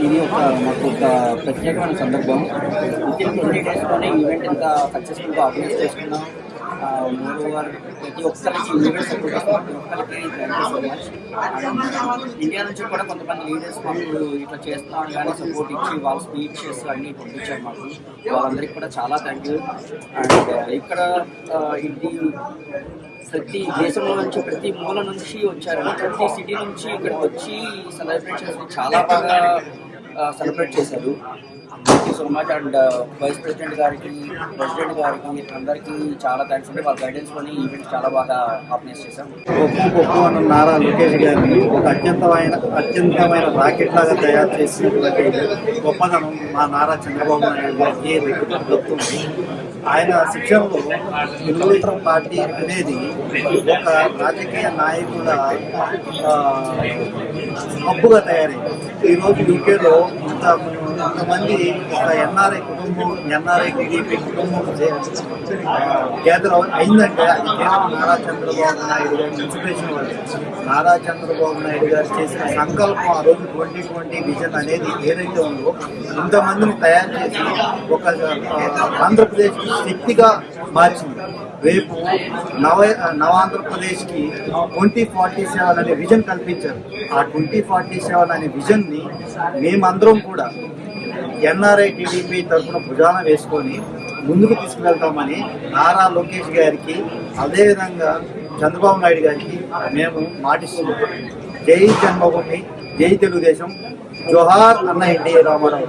ఇది మాకు ఒక ప్రత్యేకమైన సందర్భం. వితిన్ 20 డేస్‌లోనే ఈవెంట్ ఇంత సక్సెస్‌ఫుల్‌గా ఆర్గనైజ్ చేసుకున్నాం. మోరోవర్ ప్రతి ఒక్కరికి ఈవెంట్ సపోర్ట్ చేస్తున్న ప్రతి ఒక్కరికి thank you so much. And India నుంచి కూడా కొంతమంది లీడర్స్ మాకు ఇట్లా చేస్తున్నాం కానీ సపోర్ట్ ఇచ్చి వాళ్ళ స్పీచెస్ అన్నీ పంపించారు మాకు. వాళ్ళందరికీ కూడా చాలా థ్యాంక్ యూ. అండ్ ఇక్కడ ఇది ప్రతి దేశంలో నుంచి ప్రతి మూల నుంచి వచ్చారు. ప్రతి సిటీ నుంచి ఇక్కడికి వచ్చి సెలబ్రేషన్స్ని చాలా బాగా సెలబ్రేట్ చేశారు. Thank you so much. And vice president గారికి, ప్రెసిడెంట్ గారికి అందరికీ చాలా థ్యాంక్స్ అండి. వాళ్ళ గైడెన్స్లోని ఈవెంట్ చాలా బాగా ఆర్గనైజ్ చేశాం. ఒప్పు అన్న నారా లోకేష్ గారిని ఒక అత్యంతమైన రాకెట్ లాగా తయారు చేసినటువంటి గొప్పదనం మా నారా చంద్రబాబు నాయుడు గారికి దక్కుతుంది. ఆయన శిక్షణలో తెలుగుదేశం పార్టీ అనేది ఒక రాజకీయ నాయకుల హబ్బుగా తయారైంది. ఈరోజు యూకేలో ఇంతమంది ఒక ఎన్ఆర్ఐ టీడీపీ కుటుంబం గ్యాదర్ అయిందంటే అది కేవలం నారా చంద్రబాబు నాయుడు గారి ఇన్స్పిరేషన్ వల్ల. నారా చంద్రబాబు నాయుడు గారు చేసిన సంకల్పం ఆ రోజు 2020 విజన్ అనేది ఏదైతే ఉందో ఇంతమందిని తయారు చేసి ఒక ఆంధ్రప్రదేశ్కి శక్తిగా మార్చింది. రేపు నవాంధ్రప్రదేశ్కి 2047 అనే విజన్ కల్పించారు. ఆ 2047 అనే విజన్ని మేమందరం కూడా ఎన్ఆర్ఐ టీడీపీ తరఫున భుజాన వేసుకొని ముందుకు తీసుకువెళ్తామని నారా లోకేష్ గారికి, అదేవిధంగా చంద్రబాబు నాయుడు గారికి మేము మాటిస్తున్నాం. జై జన్మభూమి, జై తెలుగుదేశం, జోహార్ అన్న ఎన్టీ రామారావు.